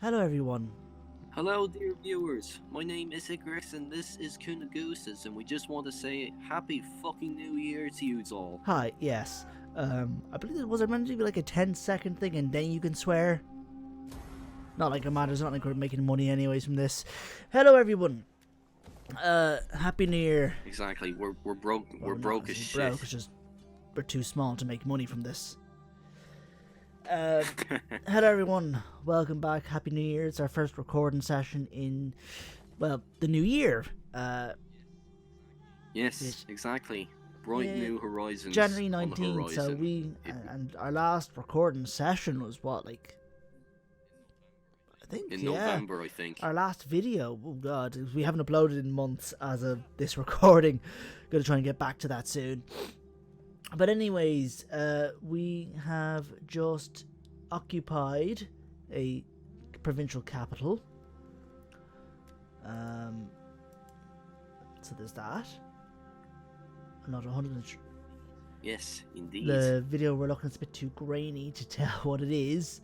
Hello everyone. Hello dear viewers, my name is Icarus and this is Kunagooses, and we just want to say happy fucking new year to you all. Hi, yes. I believe it was meant to be like a 10-second thing and then you can swear. Not like it matters, not like we're making money anyways from this. Hello everyone. Happy New Year. Exactly, we're broke, Well, we're broke as shit. Broke, it's just we're too small to make money from this. Hello everyone, welcome back, Happy New Year. It's our first recording session in, well, the new year. Yes, exactly. Bright new horizons. January 19th, so and our last recording session was what, like, I think, in November, I think. Our last video, oh god, we haven't uploaded in months as of this recording. Gonna try and get back to that soon. But anyways, we have just occupied a provincial capital. So there's that. I'm not 100%. Yes, indeed. The video we're looking at is a bit too grainy to tell what it is.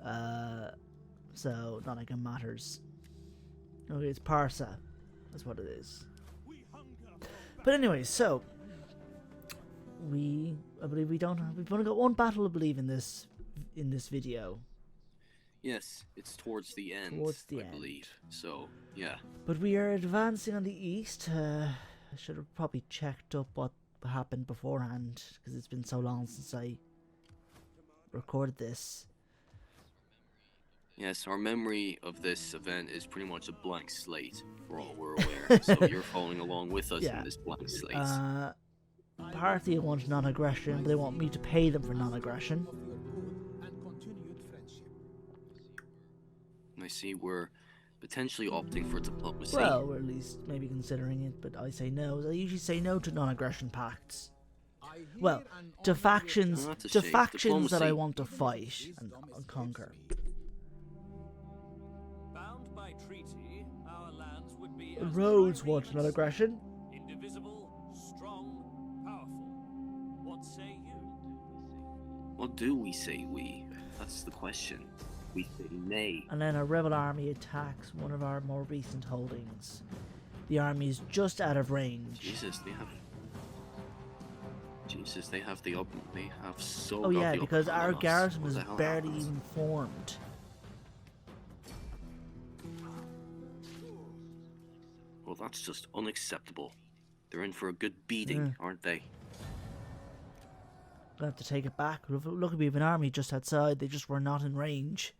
So not like it matters. Okay, it's Parsa. That's what it is. But anyways, so I believe we've only got one battle, I believe, in this video. Yes, it's towards the end. I believe. So yeah. But we are advancing on the east. I should have probably checked up what happened beforehand because it's been so long since I recorded this. Yes, our memory of this event is pretty much a blank slate, for all we're aware. So you're following along with us in this blank slate. Partly they want non-aggression, but they want me to pay them for non-aggression. I see we're potentially opting for diplomacy. Well, we're at least maybe considering it, but I say no. I usually say no to non-aggression pacts. Well, to factions that I want to fight and conquer. Bound by treaty, our lands would be Roures want non-aggression. indivisible, strong, powerful. What say you? What do we say, we? That's the question. We say nay. And then a rebel army attacks one of our more recent holdings. The army is just out of range. Jesus, they have so. Oh yeah, because our garrison is barely even formed. Well, that's just unacceptable. They're in for a good beating, aren't they? I'll have to take it back. Look, we have an army just outside. They just were not in range.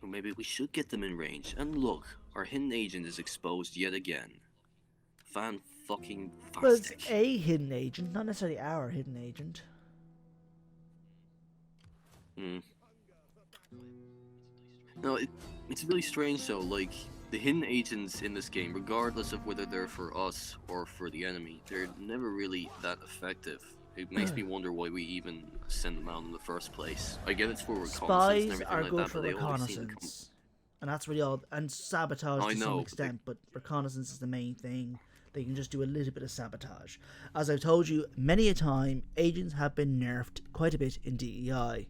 Or maybe we should get them in range. And look, our hidden agent is exposed yet again. Fan-fucking-tastic. Well, it's a hidden agent, not necessarily our hidden agent. No, it's really strange though, like, the hidden agents in this game, regardless of whether they're for us or for the enemy, they're never really that effective. It makes me wonder why we even send them out in the first place. I get it's for reconnaissance and everything Spies are like good that, for but they always seem to reconnaissance. And that's really all, and sabotage to some extent, but reconnaissance is the main thing. They can just do a little bit of sabotage. As I've told you many a time, agents have been nerfed quite a bit in DEI.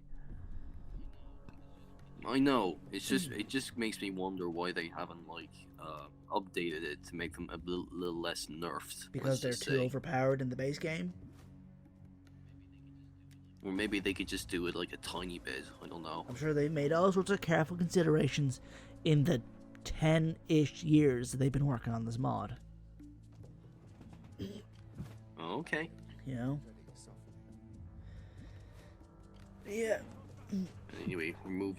I know. It's just it just makes me wonder why they haven't updated it to make them a little less nerfed. Because they're too overpowered in the base game. Or maybe they could just do it like a tiny bit. I don't know. I'm sure they've made all sorts of careful considerations in the 10-ish years that they've been working on this mod. Okay. You know? Yeah. Anyway, we're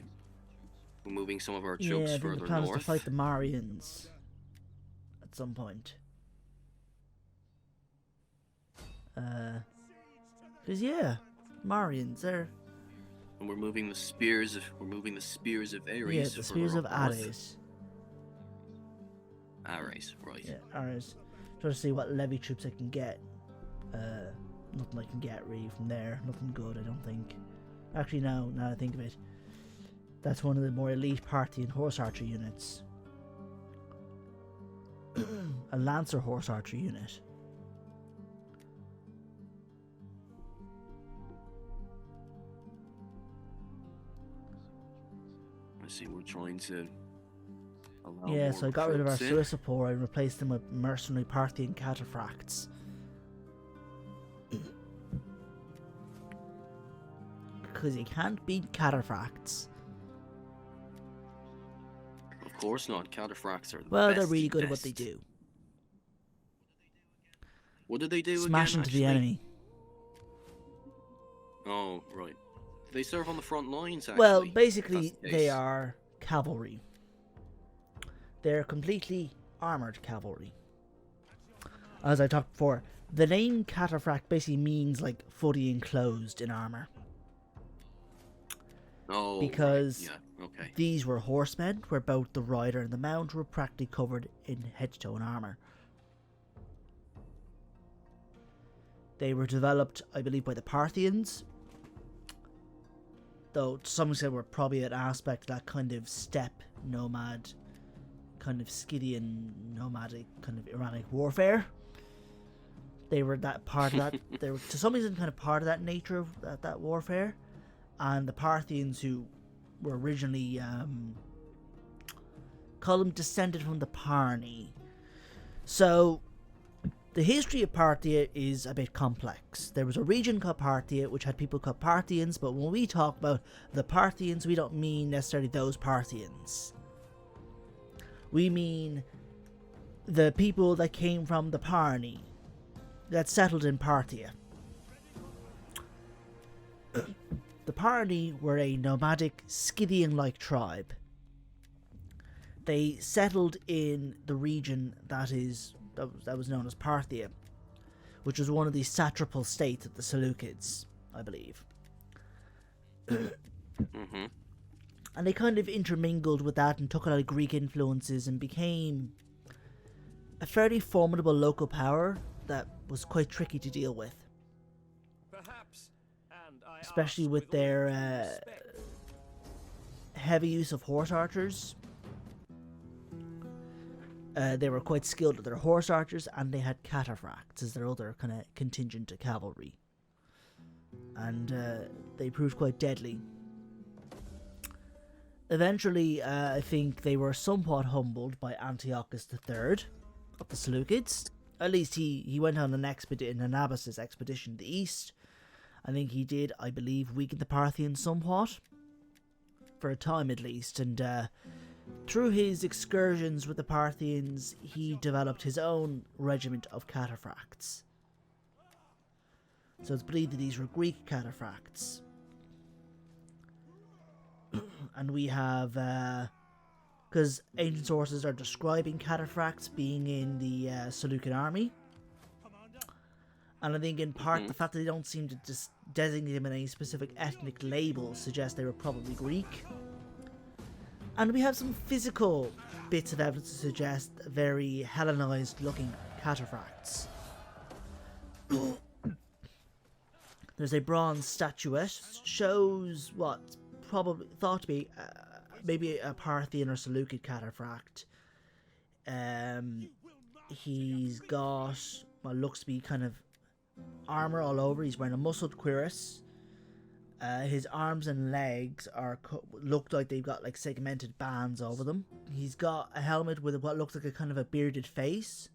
moving some of our troops further the plan north. is to fight the Marians at some point. Cause yeah, Marians, they're. And we're moving the spears of Ares. Yeah, the spears of Ares. Ares, right. Yeah, Ares. Trying to see what levy troops I can get. Nothing I can get really from there. Nothing good, I don't think. Actually, no, now I think of it. That's one of the more elite Parthian horse archer units. A lancer horse archer unit. see, we're trying to allow Yeah, more so I got rid of our recruits in. Suissapor and replaced them with mercenary Parthian cataphracts. Because you can't beat cataphracts. Of course not. Cataphracts are the Well, best. they're really good at what they do. What do they do Smash again, into the actually? enemy. Oh, right. Do they serve on the front lines, actually? Well, if basically, that's the they case? are cavalry. They're completely armoured cavalry. As I talked before, the name cataphract basically means like fully enclosed in armour. Oh, Because right. Yeah, okay. these were horsemen, where both the rider and the mount were practically covered in head-to-toe in armour. They were developed, I believe, by the Parthians, though to some extent were probably an aspect of that kind of steppe nomad, kind of Scythian nomadic kind of Iranic warfare. They were that part of that. They were to some extent kind of part of that nature of that warfare, and the Parthians, who were originally call them descended from the Parni. So the history of Parthia is a bit complex. There was a region called Parthia, which had people called Parthians, but when we talk about the Parthians, we don't mean necessarily those Parthians. We mean the people that came from the Parni, that settled in Parthia. The Parni were a nomadic Scythian-like tribe. They settled in the region that was known as Parthia, which was one of the satrapal states of the Seleucids, I believe. Mm-hmm. And they kind of intermingled with that and took a lot of Greek influences and became a fairly formidable local power that was quite tricky to deal with. Perhaps, and I Especially ask with all their due respect, heavy use of horse archers. They were quite skilled with their horse archers, and they had cataphracts as their other kind of contingent to cavalry. And they proved quite deadly. Eventually, I think they were somewhat humbled by Antiochus III of the Seleucids. At least he went on an Anabas's expedition to the east. I think he did, I believe, weaken the Parthians somewhat. For a time at least, and through his excursions with the Parthians, he developed his own regiment of cataphracts. So it's believed that these were Greek cataphracts. And we have, because ancient sources are describing cataphracts being in the Seleucid army. And I think in part the fact that they don't seem to just designate them in any specific ethnic label suggests they were probably Greek. And we have some physical bits of evidence to suggest very Hellenized looking cataphracts. There's a bronze statuette, shows what's probably thought to be maybe a Parthian or Seleucid cataphract. He's got what looks to be kind of armor all over. He's wearing a muscled cuirass. His arms and legs look like they've got like segmented bands over them. He's got a helmet with what looks like a kind of a bearded face,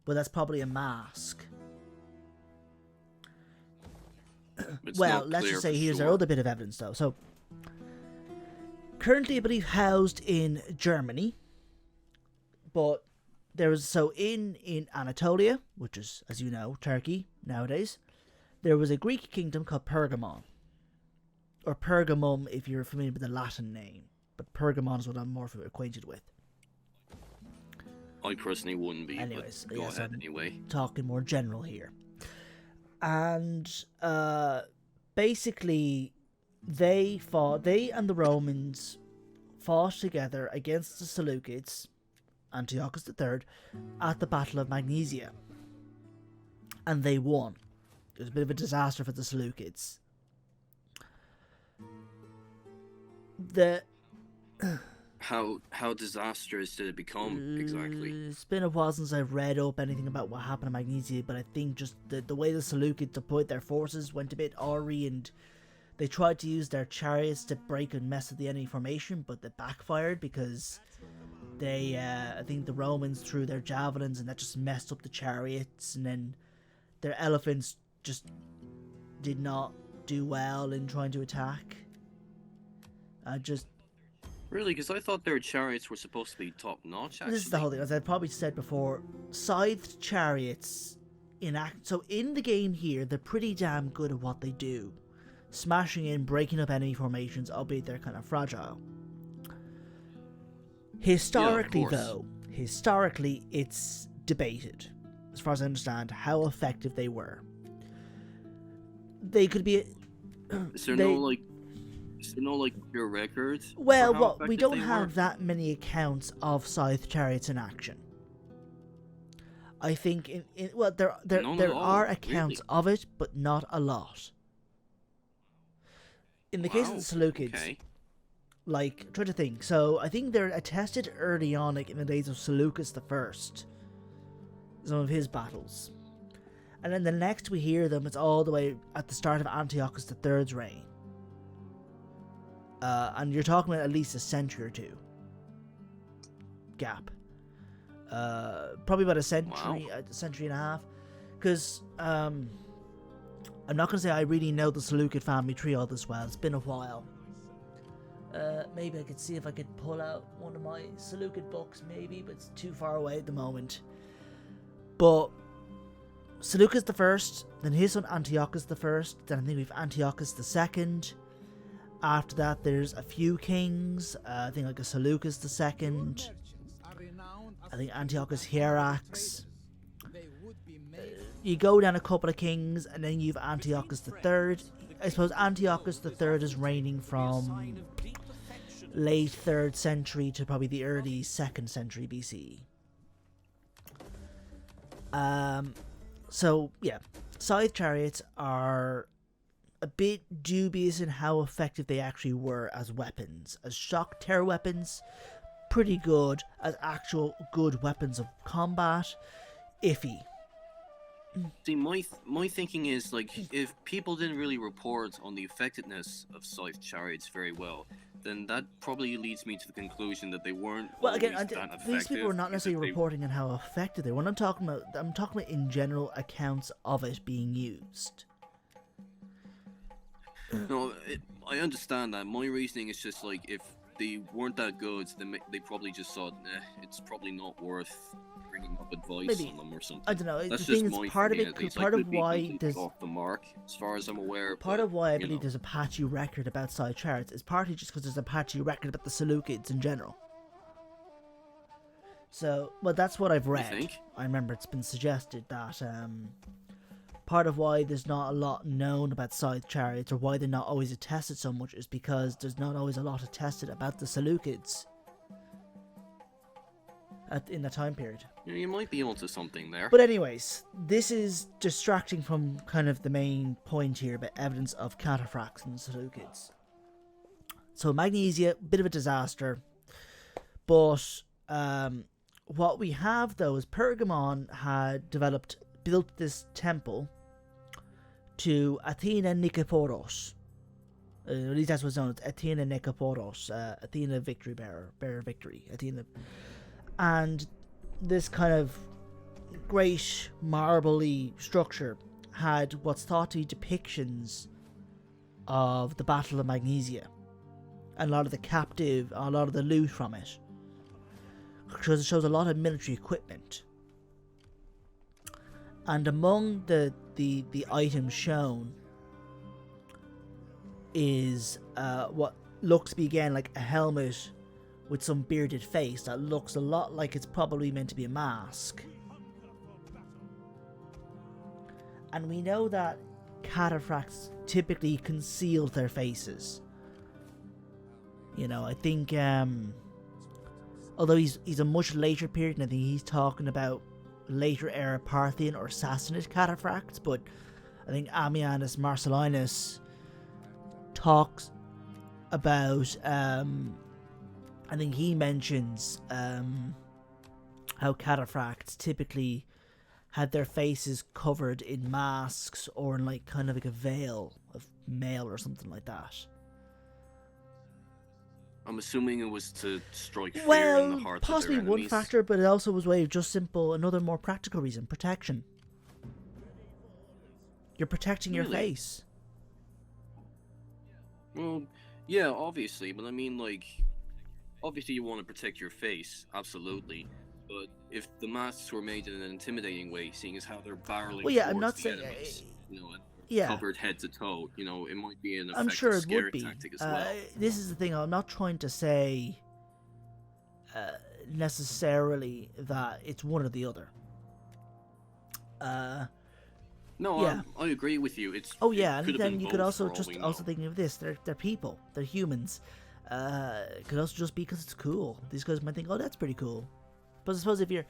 but that's probably a mask. Well, let's just say here's our other bit of evidence though. So, currently I believe housed in Germany, but there was in Anatolia, which is, as you know, Turkey nowadays. There was a Greek kingdom called Pergamon, or Pergamum if you're familiar with the Latin name, but Pergamon is what I'm more acquainted with. I personally wouldn't be. Anyways, but go yes, ahead I'm anyway. talking more general here. And basically, they and the Romans fought together against the Seleucids, Antiochus III, at the Battle of Magnesia, and they won. It was a bit of a disaster for the Seleucids. How disastrous did it become exactly? It's been a while since I've read up anything about what happened at Magnesia, but I think just the way the Seleucids deployed their forces went a bit awry, and They tried to use their chariots to break and mess with the enemy formation, but they backfired because they, I think the Romans threw their javelins and that just messed up the chariots, and then their elephants just did not do well in trying to attack. Really? Because I thought their chariots were supposed to be top-notch, actually. This is the whole thing. As I probably said before, scythed chariots so in the game here, they're pretty damn good at what they do. Smashing in, breaking up enemy formations, albeit they're kind of fragile. Historically, historically, it's debated, as far as I understand, how effective they were. They could be... Is there no pure record? Well, we don't have that many accounts of scythe chariots in action. I think there are accounts of it, but not a lot. In the case of the Seleucids, like, try to think. So I think they're attested early on, like in the days of Seleucus I, some of his battles, and then the next we hear them, it's all the way at the start of Antiochus III's reign. And you're talking about at least a century or two gap. Probably about a century and a half. Because I'm not going to say I really know the Seleucid family tree all this well. It's been a while. Maybe I could see if I could pull out one of my Seleucid books, maybe, but it's too far away at the moment. But Seleucus I, then his son Antiochus I, then I think we've Antiochus II. After that, there's a few kings. I think like a Seleucus II. I think Antiochus Hierax. You go down a couple of kings, and then you've Antiochus III. I suppose Antiochus III is reigning from late 3rd century to probably the early 2nd century BCE. So, yeah. Scythe chariots are a bit dubious in how effective they actually were as weapons. As shock terror weapons, pretty good. As actual good weapons of combat, iffy. See, my thinking is, like, if people didn't really report on the effectiveness of scythe chariots very well, then that probably leads me to the conclusion that they weren't always that effective. These people are not necessarily reporting on how effective they were. I'm talking about in general accounts of it being used. No, I understand that. My reasoning is just, like, if they weren't that good, then they probably just thought, it's probably not worth bringing up advice on them or something. I don't know. That's the just thing my is, part of thinking. it, part of why there's off the mark, as far as I'm aware. Part of why I believe there's a patchy record about scythe chariots is partly just because there's a patchy record about the Seleucids in general. So, well, that's what I've read. I remember it's been suggested that part of why there's not a lot known about scythe chariots, or why they're not always attested so much, is because there's not always a lot attested about the Seleucids in the time period. Yeah, you might be onto something there. But anyways, this is distracting from kind of the main point here about evidence of cataphracts in the Seleucids. So Magnesia, bit of a disaster, but what we have though is Pergamon had built this temple to Athena Nikeporos. At least that's what's known as Athena Nikeporos, Athena victory bearer victory, Athena. And this kind of great marble-y structure had what's thought to be depictions of the Battle of Magnesia, and a lot of the captive, a lot of the loot from it. Because it shows a lot of military equipment. And among the items shown is what looks to be, again, like a helmet with some bearded face that looks a lot like it's probably meant to be a mask. And we know that cataphracts typically concealed their faces. You know, I think, although he's a much later period, and I think he's talking about later era Parthian or Sassanid cataphracts, but I think Ammianus Marcellinus talks about, I think he mentions how cataphracts typically had their faces covered in masks or in like kind of like a veil of male or something like that. I'm assuming it was to strike fear in the Well, hearts of possibly their one enemies. factor, but it also was way of just simple, another more practical reason, protection. You're protecting your Really? face. Well, yeah, obviously, but I mean, like, obviously you want to protect your face, absolutely. But if the masks were made in an intimidating way, seeing as how they're barreling Well, yeah, towards I'm not the saying... enemies, you know, and yeah. covered head to toe, you know, it might be an I'm effective sure it scare would be. tactic as well. This is the thing, I'm not trying to say necessarily that it's one or the other. No, yeah. I agree with you. Oh yeah, it and then you could both also for all just we also know. thinking of this, they're people, they're humans. It could also just be because it's cool. These guys might think, oh, that's pretty cool. But I suppose if you're,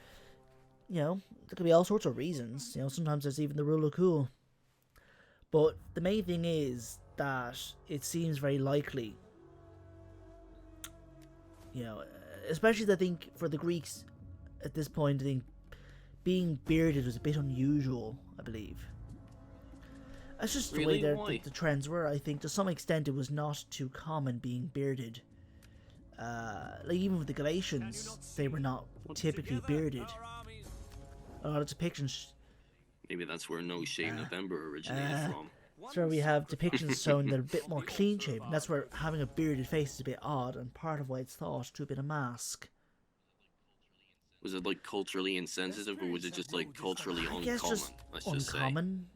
you know, there could be all sorts of reasons. You know, sometimes there's even the rule of cool. But the main thing is that it seems very likely, you know, especially I think for the Greeks at this point, I think being bearded was a bit unusual, I believe. That's just the Really? way Why? the trends were. I think to some extent it was not too common being bearded. Like even with the Galatians, they were not typically bearded. A lot of depictions. Maybe that's where No Shave November originated from. That's where we have depictions showing they're a bit more clean shaven. That's where having a bearded face is a bit odd, and part of why it's thought to have been a mask. Was it like culturally insensitive, or was it just like culturally I uncommon? guess just Let's just say. uncommon.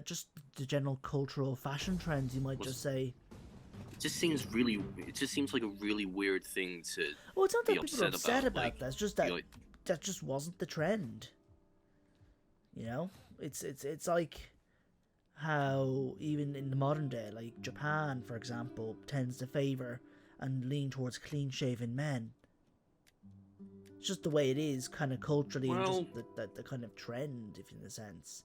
Just the general cultural fashion trends, you might just say. It just seems really. It just seems like a really weird thing to. Well, it's not that be people are upset about like, that. It's just that like, that just wasn't the trend. You know, it's like how even in the modern day, like Japan, for example, tends to favor and lean towards clean-shaven men. It's just the way it is, kind of culturally, and just the kind of trend, if in a sense.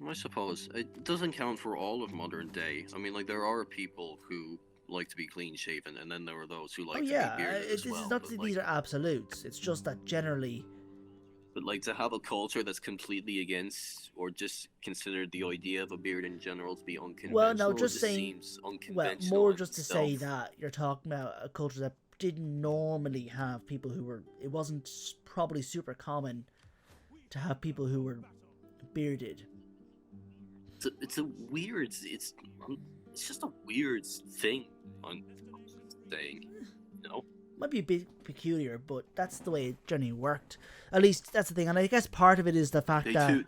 I suppose it doesn't count for all of modern day. I mean, like there are people who like to be clean shaven, and then there are those who like to be bearded as this well. is not but, these are absolutes. It's just that generally. But like to have a culture that's completely against, or just considered the idea of a beard in general to be unconventional. Well, no, just saying. Seems Well, unconventional more in just to itself. say that you're talking about a culture that didn't normally have people who were. It wasn't probably super common to have people who were bearded. It's a weird. It's just a weird thing. I'm saying, you know. Might be a bit peculiar, but that's the way it generally worked. At least that's the thing, and I guess part of it is the fact that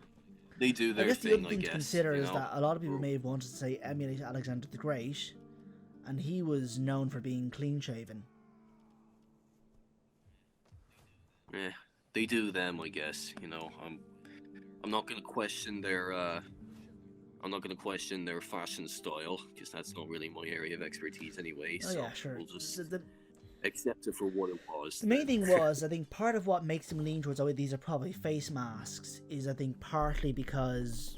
They do their I guess the thing. other thing to consider is that a lot of people may have wanted to say emulate Alexander the Great, and he was known for being clean-shaven. Yeah, they do them. I guess, you know. I'm not gonna question their. I'm not going to question their fashion style, because that's not really my area of expertise anyway, Oh so yeah, sure. we'll just So accept it for what it was. the main thing was, I think part of what makes them lean towards, oh, these are probably face masks, is I think partly because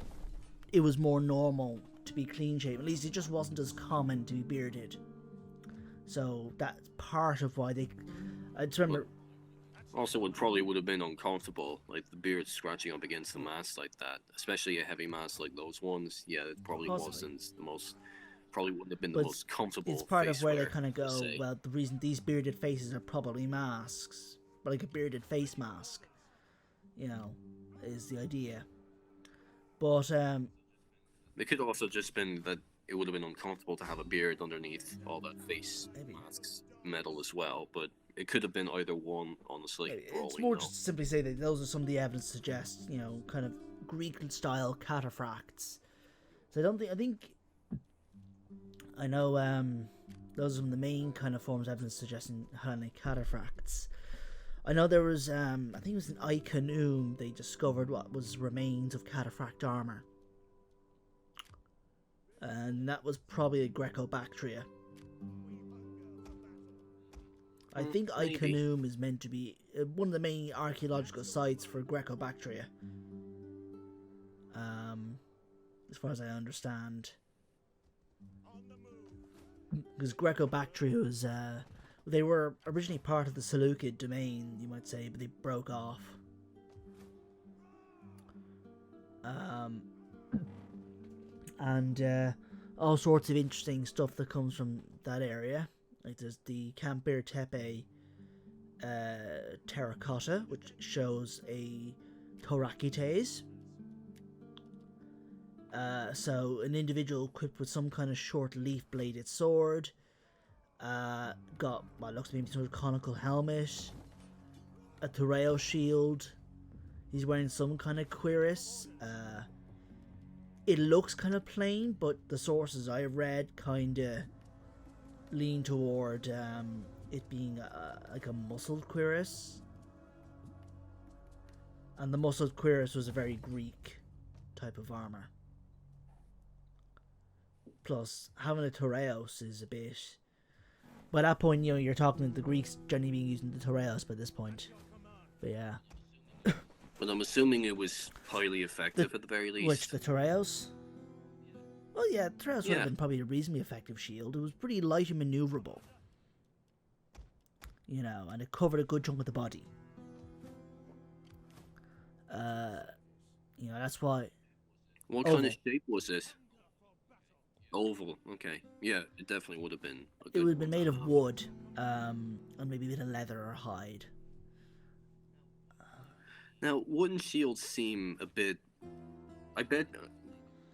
it was more normal to be clean-shaven. At least it just wasn't as common to be bearded. So that's part of why they... I just remember... Also, it probably would have been uncomfortable, like the beard scratching up against the mask like that, especially a heavy mask like those ones. Yeah, it probably wasn't the most, probably wouldn't have been the most comfortable. It's part of where they wear, kind of go, say. well, the reason these bearded faces are probably masks, but like a bearded face mask, you know, is the idea. But it could also just been that it would have been uncomfortable to have a beard underneath all that face masks metal as well, but it could have been either one, honestly. It's more just to simply say that those are some of the evidence suggests, you know, kind of Greek-style cataphracts. So I know those are some of the main kind of forms of evidence suggesting Hellenic cataphracts. I know there was, I think it was in Iconium, they discovered what was remains of cataphract armor. And that was probably a Greco-Bactria. I think Iconium is meant to be one of the main archaeological sites for Greco-Bactria. As far as I understand. Because Greco-Bactria was, they were originally part of the Seleucid domain, you might say, but they broke off. and all sorts of interesting stuff that comes from that area. Like there's the Campir Tepe terracotta, which shows a Thorakites. So an individual equipped with some kind of short leaf-bladed sword, got what looks maybe sort of conical helmet, a Thoreo shield. He's wearing some kind of cuirass. It looks kind of plain, but the sources I read kind of lean toward it being like a muscled cuirass. And the muscled cuirass was a very Greek type of armor. Plus, having a Thoreos is a bit... By that point, you know, you're talking the Greeks generally being using the Thoreos by this point. But yeah. But I'm assuming it was highly effective at the very least. Which, the Thoreos? Well, yeah, the Thoreos would have been probably a reasonably effective shield. It was pretty light and maneuverable. You know, and it covered a good chunk of the body. You know, that's why... What Oval. kind of shape was it? Oval, okay. Yeah, it definitely would have been. It would have been made of wood, and maybe a bit of leather or hide. Now, wooden shields seem a bit... I bet...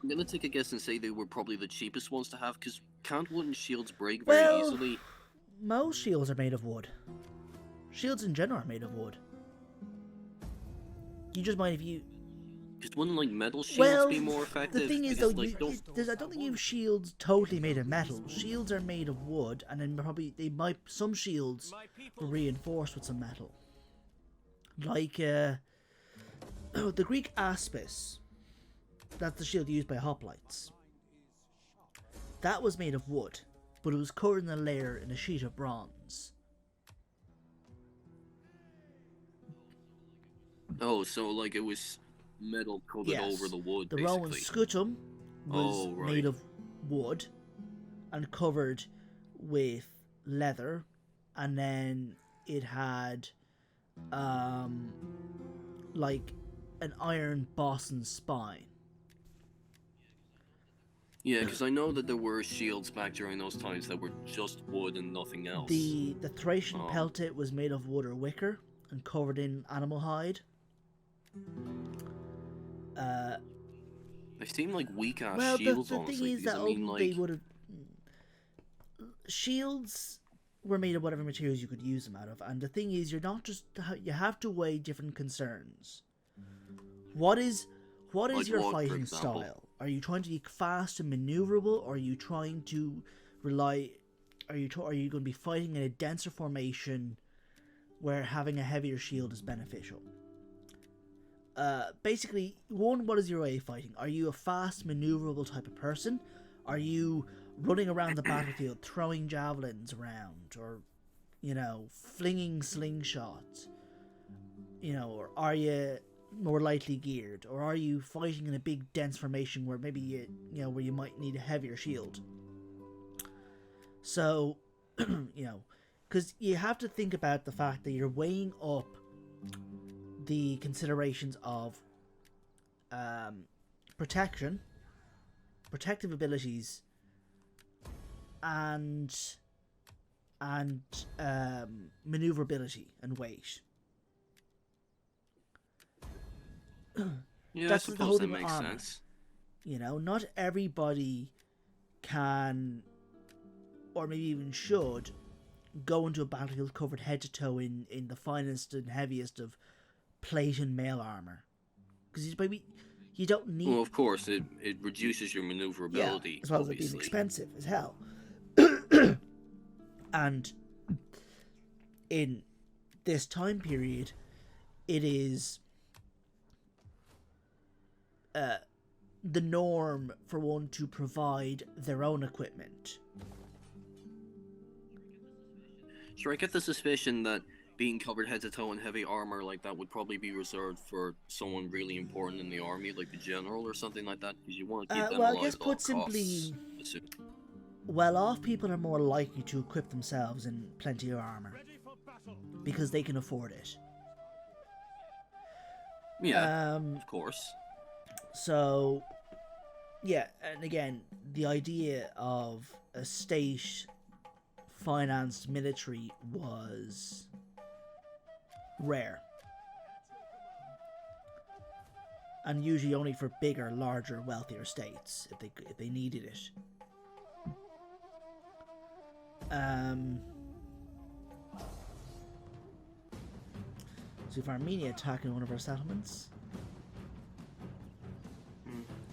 I'm gonna take a guess and say they were probably the cheapest ones to have, because can't wooden shields break very easily? Most shields are made of wood. Shields in general are made of wood. You just mind if you... Because wouldn't, like, metal shields be more effective? The thing is, because, though, like, I don't think you have shields totally made of metal. Shields are made of wood, and then probably some shields were reinforced with some metal. Like, the Greek aspis. That's the shield used by hoplites. That was made of wood, but it was covered in a layer in a sheet of bronze. Oh, so, like, it was metal coated over the wood, The basically. Roman scutum was made of wood and covered with leather, and then it had like an iron boss and spine. Yeah, because I know that there were shields back during those times that were just wood and nothing else. The Thracian peltate was made of wood or wicker and covered in animal hide. They seem like weak ass Well, shields, the honestly. thing is that I mean, like... they would have... Shields were made of whatever materials you could use them out of, and the thing is, you're not just... You have to weigh different concerns. What is Like your what, for fighting example? style? Are you trying to be fast and maneuverable, or are you trying to rely... Are you going to be fighting in a denser formation where having a heavier shield is beneficial? Basically, what is your way of fighting? Are you a fast, maneuverable type of person? Are you running around the battlefield, throwing javelins around, or, you know, flinging slingshots? You know, or are you more lightly geared? Or are you fighting in a big, dense formation where maybe where you might need a heavier shield? So, you know, because you have to think about the fact that you're weighing up the considerations of protective abilities, and maneuverability and weight. Yeah, That's I the suppose whole that thing with makes armor. sense. You know, not everybody can, or maybe even should, go into a battlefield covered head to toe in the finest and heaviest of plate and mail armor, because you don't need. Well, of course, it reduces your maneuverability, as well as it obviously. being expensive as hell. And in this time period, it is the norm for one to provide their own equipment. Sure, I get the suspicion that being covered head to toe in heavy armor like that would probably be reserved for someone really important in the army, like the general or something like that, because you want to keep them Well, alive I guess at all put simply, costs. well-off people are more likely to equip themselves in plenty of armor because they can afford it. Yeah, of course. So, yeah, and again, the idea of a state-financed military was rare. And usually only for bigger, larger, wealthier states, if they needed it. So if Armenia attacking one of our settlements.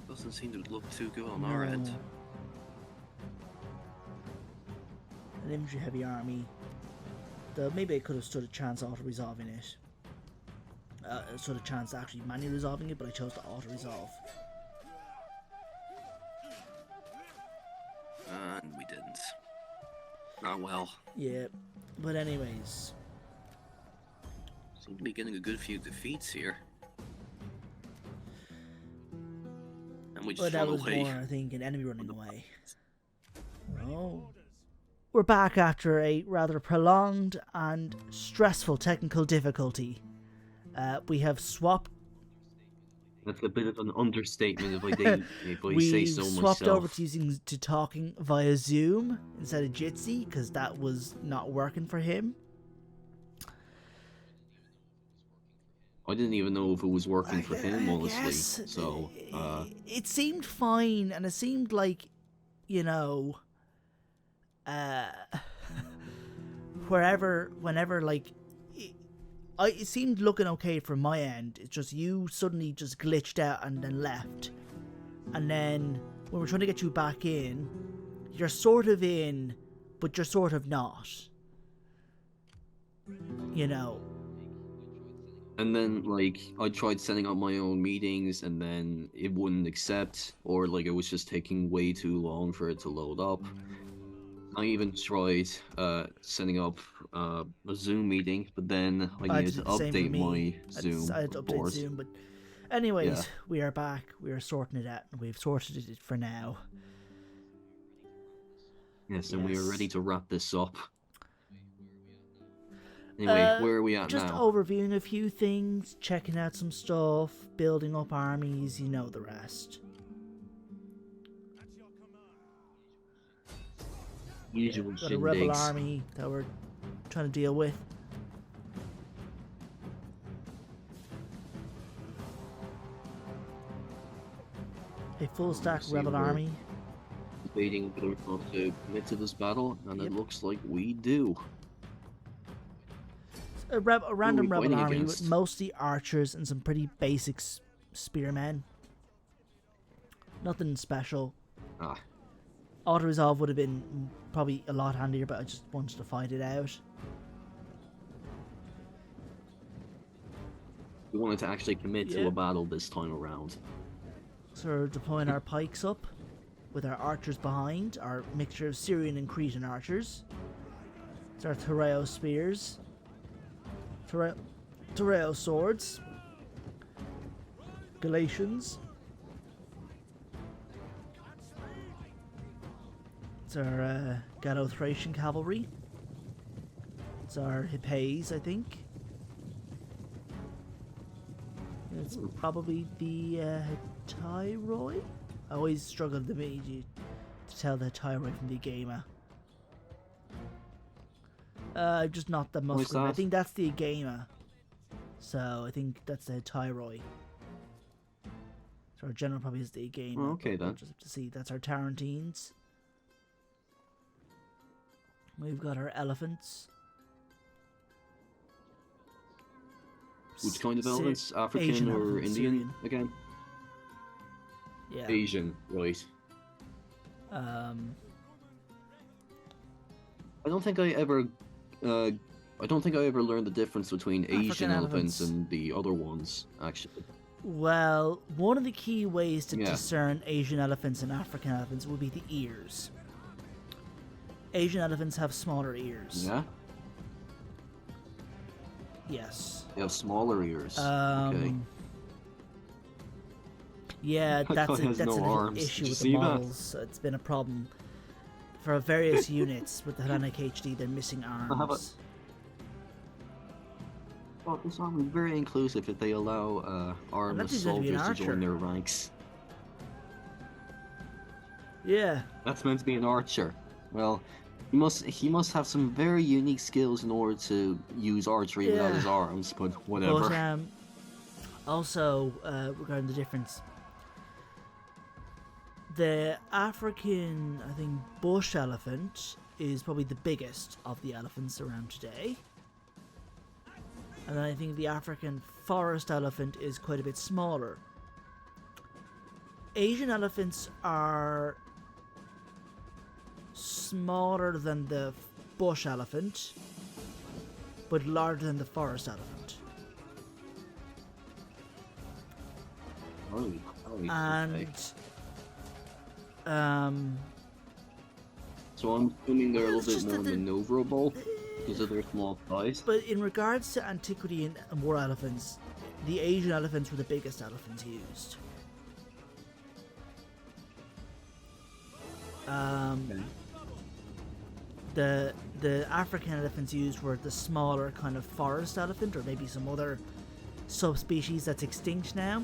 Doesn't seem to look too good on our end. An infantry heavy army. Though maybe I could have stood a chance auto-resolving it. Stood a chance actually manually resolving it, but I chose to auto-resolve. And we didn't. Not well. Yeah, but anyways. Seem to be getting a good few defeats here. And we just But that run was away. more, I think, an enemy running away. Oh. We're back after a rather prolonged and stressful technical difficulty. We have swapped. That's a bit of an understatement if I say so myself. We swapped over to talking via Zoom instead of Jitsi because that was not working for him. I didn't even know if it was working for him, honestly. Yes, So, it seemed fine, and it seemed like, you know, whenever, like, it seemed looking okay from my end. It's just you suddenly just glitched out and then left. And then when we're trying to get you back in, you're sort of in, but you're sort of not. You know. and then, like, I tried setting up my own meetings, and then it wouldn't accept, or, like, it was just taking way too long for it to load up. I even tried setting up a Zoom meeting, but then I needed to update my Zoom. I had to update report. Zoom, but anyways, Yeah. we are back. We are sorting it out, and we've sorted it for now. Yes, and we are Yes. ready to wrap this up. Anyway, where are we at Just now? overviewing a few things, checking out some stuff, building up armies, you know the rest. Usual Got a rebel shindigs. army that we're trying to deal with. A full stack see rebel where- army. Debating whether or not to commit to this battle, and Yep. it looks like we do. A random we rebel fighting army against? with mostly archers and some pretty basic spearmen. Nothing special. Ah, Auto resolve would have been probably a lot handier, but I just wanted to fight it out. we wanted to actually commit to Yeah. a battle this time around. So we're deploying our pikes up with our archers behind, our mixture of Syrian and Cretan archers. It's our Terreo spears. Terreo swords. Galatians. It's our Gallo-Thracian cavalry. It's our Hippes, I think. It's probably the Tyroi? I always struggle to tell the Tyroi from the Agama. Just not the What's Muslim. I that? think that's the Agama. So I think that's the Tyroi. So our general probably is the Agama. Oh, okay, but we'll then. just have to see. That's our Tarentines. We've got our elephants. Which kind of Sy- elements? African Asian or elephant, Indian Syrian. again? Yeah. Asian, right. I don't think I ever learned the difference between Asian African elephants elephants. and the other ones, actually. Well, one of the key ways to Yeah. discern Asian elephants and African elephants would be the ears. Asian elephants have smaller ears. Yeah? Yes. They have smaller ears. Okay. Yeah, That that's guy has an no arms. issue Did you with see the that? models. It's been a problem for various units with the Hellenic HD. They're missing have a- arms. Well, this army is very inclusive if they allow armed that dude's gonna be an soldiers to join archer. their ranks. Yeah. That's meant to be an archer. Well, he must have some very unique skills in order to use archery without his Yeah. arms, but whatever. But also regarding the difference, the African, I think, bush elephant is probably the biggest of the elephants around today. And then I think the African forest elephant is quite a bit smaller. Asian elephants are smaller than the bush elephant, but larger than the forest elephant. Holy, And okay. um, So I'm assuming they're a It's little bit just more that maneuverable because of their small size. but in regards to antiquity and war elephants, the Asian elephants were the biggest elephants used. Okay. The African elephants used were the smaller kind of forest elephant, or maybe some other subspecies that's extinct now.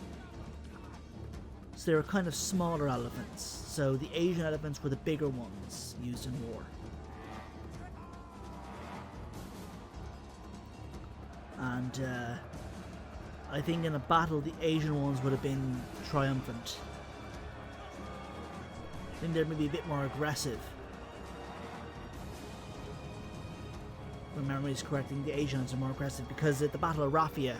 So they were kind of smaller elephants. So the Asian elephants were the bigger ones used in war. And I think in a battle, the Asian ones would have been triumphant. I think they're maybe a bit more aggressive. If my memory is correct, I think the Asians are more aggressive because at the Battle of Raphia,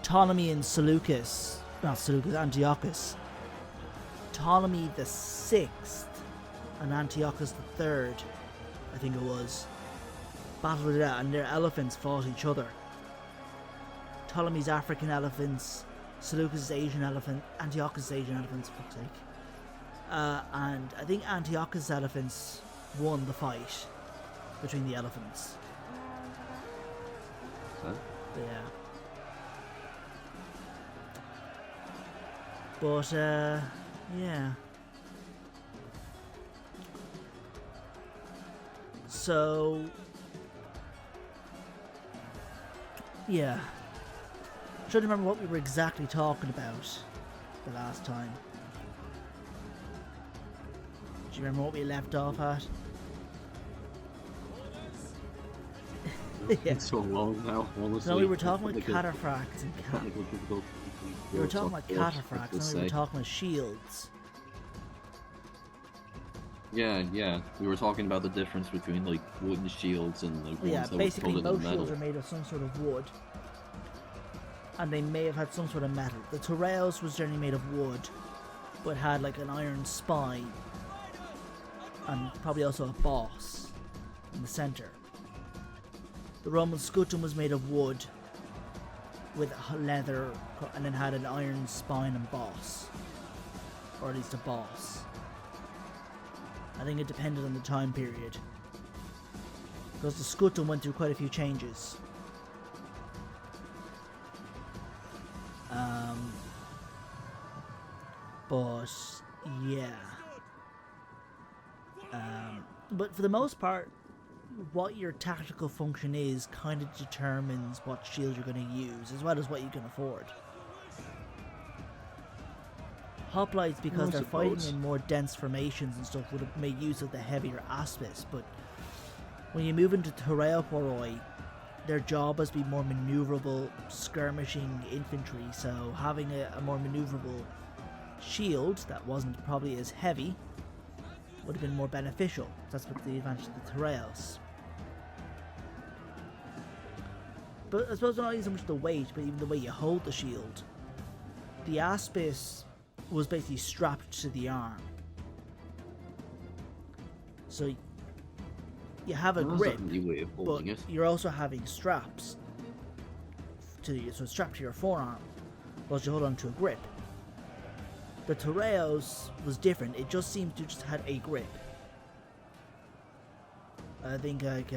Ptolemy and Antiochus. Ptolemy the Sixth and Antiochus the Third, I think it was, battled it out, and their elephants fought each other. Ptolemy's African elephants, Seleucus' Asian elephant, Antiochus' Asian elephants, for fuck's sake. And I think Antiochus' elephants won the fight between the elephants. Huh? Yeah. But, yeah. So, yeah. I'm trying to remember what we were exactly talking about the last time. Do you remember what we left off at? Yeah. It's so long now, honestly. No, we were talking about Like a cataphracts and technical difficulty. we were talking about Of course, cataphracts, let's and we were say. talking about shields. Yeah. We were talking about the difference between like wooden shields and the ones Yeah, that were basically coated in most metal. shields are made of some sort of wood. And they may have had some sort of metal. The Torreos was generally made of wood, but had like an iron spine. And probably also a boss in the center. The Roman scutum was made of wood with leather and then had an iron spine and boss. Or at least a boss. I think it depended on the time period. Because the scutum went through quite a few changes. But yeah. But for the most part, what your tactical function is kind of determines what shield you're going to use, as well as what you can afford. Hoplites, because I they're fighting suppose. in more dense formations and stuff, would have made use of the heavier aspis, but when you move into Torreoporoi, their job is to be more maneuverable, skirmishing infantry, so having a more maneuverable shield that wasn't probably as heavy would have been more beneficial. That's what the advantage of the Torreos. But I suppose not even so much the weight, but even the way you hold the shield. The aspis was basically strapped to the arm. So you have a That's grip, a new way of but holding it. you're also having straps to you, so it's strapped to your forearm, whilst you hold on to a grip. The Torreos was different. It just seemed to just had a grip. I think like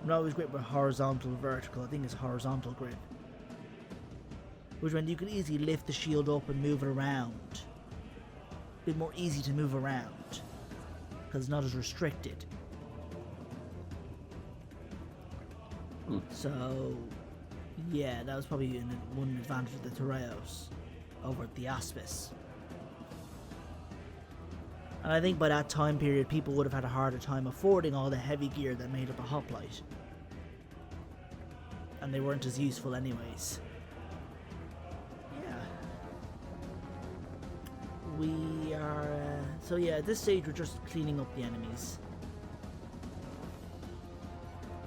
not always grip with horizontal, vertical. I think it's horizontal grip, which meant you could easily lift the shield up and move it around. A bit more easy to move around because it's not as restricted. So, yeah, that was probably one advantage of the Torreos. over the Aspis. And I think by that time period, people would have had a harder time affording all the heavy gear that made up a hoplite. And they weren't as useful anyways. Yeah. We are... so yeah, at this stage we're just cleaning up the enemies.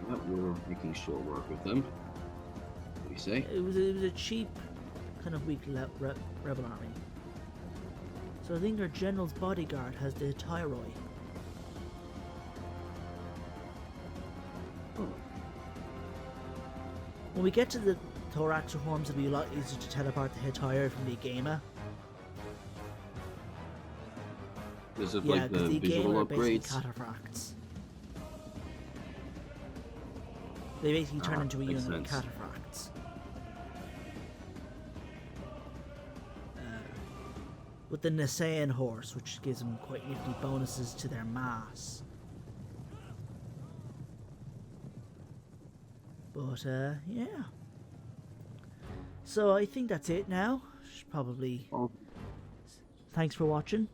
Yeah, we're making short work with them. What do you say? It was a cheap, kind of weak rebel army. So I think our general's bodyguard has the Tyroi. Oh. When we get to the thorax reforms, it'll be a lot easier to tell apart the Hittire from the Igema. Is it Yeah, like because the the visual Igema are basically upgrades? cataphracts. They basically turn into a makes unit of sense. cataphracts. With the Nisaean horse, which gives them quite nifty bonuses to their mass. But, yeah. So I think that's it now. Should probably... Oh. Thanks for watching.